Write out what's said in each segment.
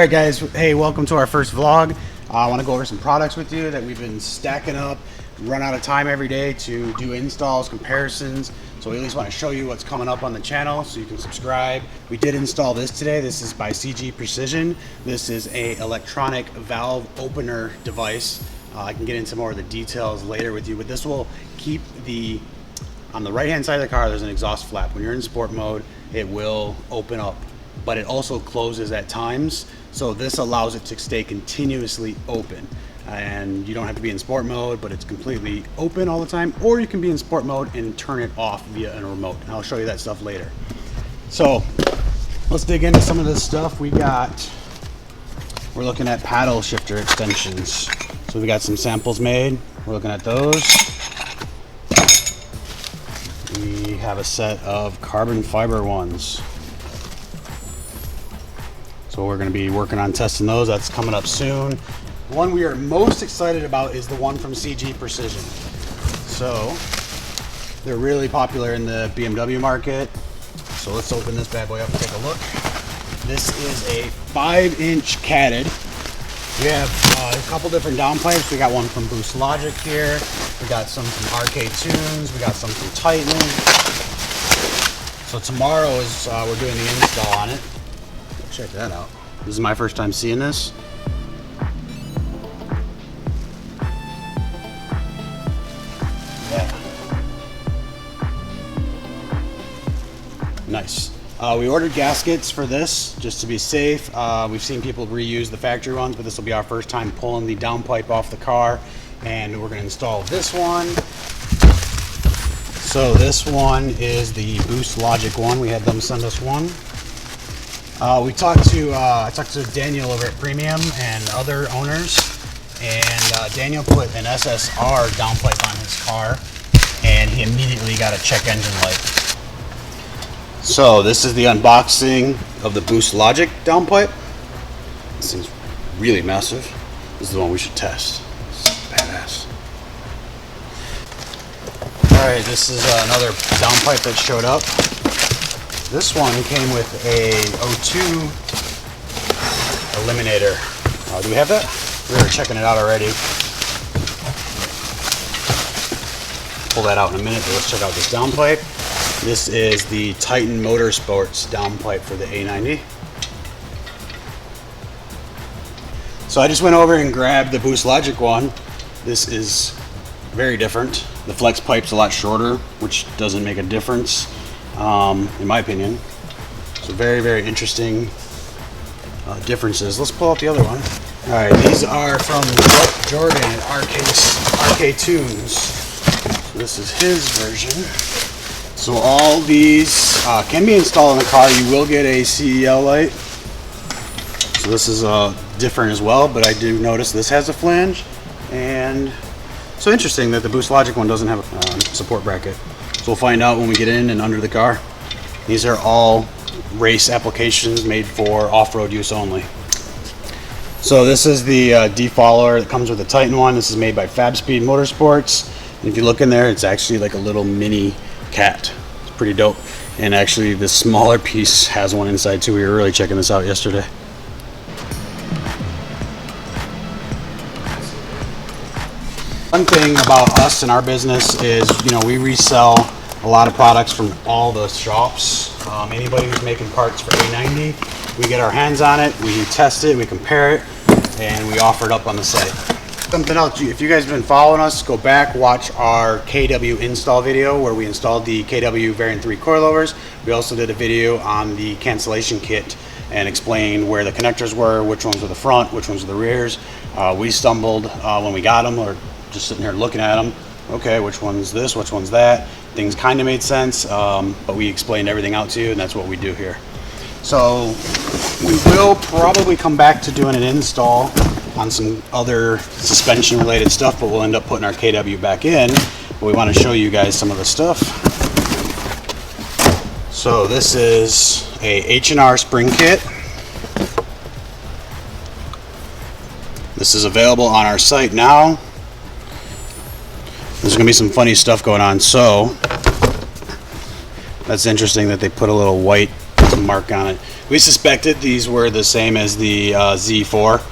Alright guys, hey, welcome to our first vlog. I want to go over some products with you that we've been stacking up, run out of time every day to do installs, comparisons. So we at least want to show you what's coming up on the channel so you can subscribe. We did install this today. This is by CG Precision. This is a electronic valve opener device. I can get into more of the details later with you, but this will keep on the right hand side of the car, there's an exhaust flap. When you're in sport mode, it will open up, but it also closes at times. So this allows it to stay continuously open. And you don't have to be in sport mode, but it's completely open all the time. Or you can be in sport mode and turn it off via a remote. And I'll show you that stuff later. So let's dig into some of this stuff. We're looking at paddle shifter extensions. So we got some samples made. We're looking at those. We have a set of carbon fiber ones. So we're going to be working on testing those. That's coming up soon. The one we are most excited about is the one from CG Precision. So they're really popular in the BMW market. So let's open this bad boy up and take a look. This is a 5-inch catted. We have a couple different downpipes. We got one from Boost Logic here. We got some from RK Tunes. We got some from Titan. So tomorrow is we're doing the install on it. Check that out. This is my first time seeing this. Yeah. Nice. We ordered gaskets for this just to be safe. We've seen people reuse the factory ones, but this will be our first time pulling the downpipe off the car. And we're going to install this one. So this one is the Boost Logic one. We had them send us one. I talked to Daniel over at Premium and other owners, and Daniel put an SSR downpipe on his car, and he immediately got a check engine light. So this is the unboxing of the Boost Logic downpipe. This thing's really massive. This is the one we should test. It's badass. Alright, this is another downpipe that showed up. This one came with a O2 eliminator. Do we have that? We were checking it out already. Pull that out in a minute, but let's check out this downpipe. This is the Titan Motorsports downpipe for the A90. So I just went over and grabbed the Boost Logic one. This is very different. The flex pipe's a lot shorter, which doesn't make a difference. In my opinion. So very, very interesting differences. Let's pull out the other one. Alright, these are from Jordan at RK Tunes. So this is his version. So all these can be installed in the car. You will get a CEL light. So this is different as well, but I do notice this has a flange. And so interesting that the Boost Logic one doesn't have a support bracket. So we'll find out when we get in and under the car. These are all race applications made for off-road use only. So this is the defouler that comes with the Titan one. This is made by FABSPEED Motorsports. And if you look in there, it's actually like a little mini cat. It's pretty dope. And actually the smaller piece has one inside too. We were really checking this out yesterday. One thing about us and our business is, we resell a lot of products from all the shops. Anybody who's making parts for A90, we get our hands on it, we test it, we compare it, and we offer it up on the site. Something else, if you guys have been following us, go back, watch our KW install video where we installed the KW Variant 3 coilovers. We also did a video on the cancellation kit and explained where the connectors were, which ones were the front, which ones were the rears. We stumbled when we got them, or just sitting here looking at them. Okay, which one's this, which one's that? Things kind of made sense, but we explained everything out to you, and that's what we do here. So we will probably come back to doing an install on some other suspension related stuff, but we'll end up putting our KW back in. But we want to show you guys some of the stuff. So this is a H&R spring kit. This is available on our site now. There's going to be some funny stuff going on. So that's interesting that they put a little white the mark on it. We suspected these were the same as the Z4,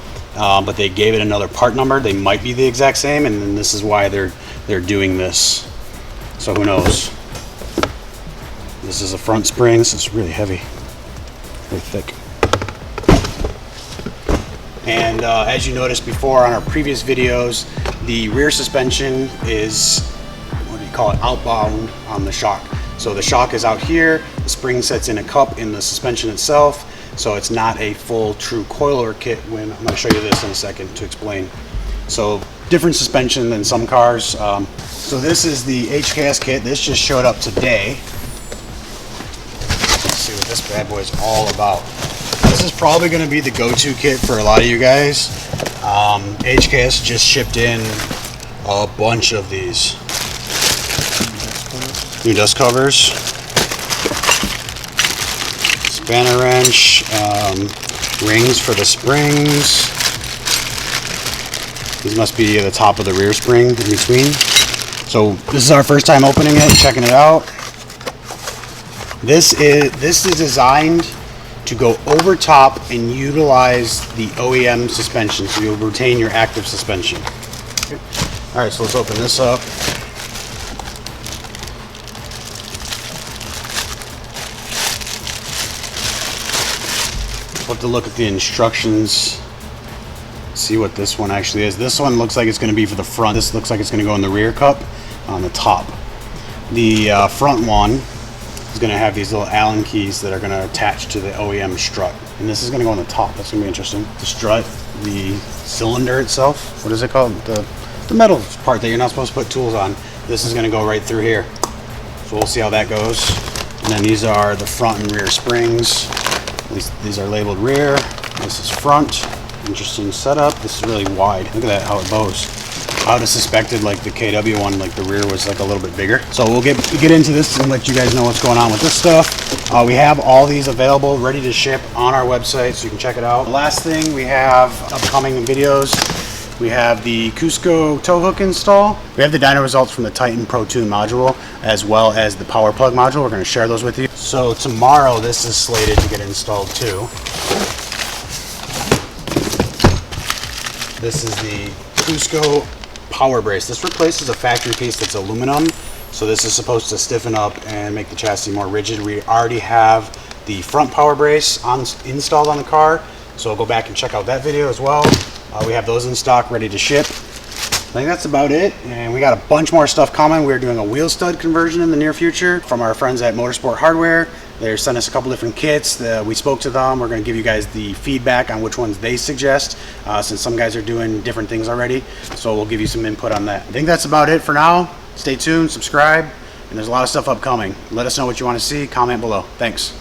but they gave it another part number. They might be the exact same, and then this is why they're doing this. So who knows? This is a front spring. This is really heavy, very thick. And as you noticed before on our previous videos, the rear suspension is, what do you call it, outbound on the shock. So the shock is out here, the spring sets in a cup in the suspension itself, so it's not a full true coilover kit. When I'm going to show you this in a second to explain. So different suspension than some cars. So this is the HKS kit. This just showed up today. Let's see what this bad boy is all about. This is probably going to be the go-to kit for a lot of you guys. HKS just shipped in a bunch of these. New dust covers, spanner wrench, rings for the springs. These must be the top of the rear spring in between. So this is our first time opening it, checking it out. This is designed to go over top and utilize the OEM suspension, so you'll retain your active suspension. Okay. All right, so let's open this up. We'll have to look at the instructions, see what this one actually is. This one looks like it's going to be for the front. This looks like it's going to go in the rear cup on the top. The front one is going to have these little Allen keys that are going to attach to the OEM strut, and this is going to go on the top. That's going to be interesting. The strut, the cylinder itself, what is it called? The metal part that you're not supposed to put tools on. This is going to go right through here. So we'll see how that goes. And then these are the front and rear springs. At least these are labeled rear. This is front. Interesting setup. This is really wide. Look at that, how it bows. I would have suspected like the KW one, like the rear was like a little bit bigger. So we'll get into this and let you guys know what's going on with this stuff. We have all these available, ready to ship on our website, so you can check it out. The last thing we have upcoming videos, we have the CUSCO tow hook install. We have the dyno results from the Titan Pro Tune module, as well as the power plug module. We're going to share those with you. So tomorrow this is slated to get installed too. This is the CUSCO power brace. This replaces a factory piece that's aluminum, so this is supposed to stiffen up and make the chassis more rigid. We already have the front power brace installed on the car, so I'll go back and check out that video as well. We have those in stock ready to ship. I think that's about it, and we got a bunch more stuff coming. We're doing a wheel stud conversion in the near future from our friends at Motorsport Hardware. They sent us a couple different kits. We spoke to them. We're going to give you guys the feedback on which ones they suggest, since some guys are doing different things already. So we'll give you some input on that. I think that's about it for now. Stay tuned, subscribe, and there's a lot of stuff upcoming. Let us know what you want to see. Comment below. Thanks.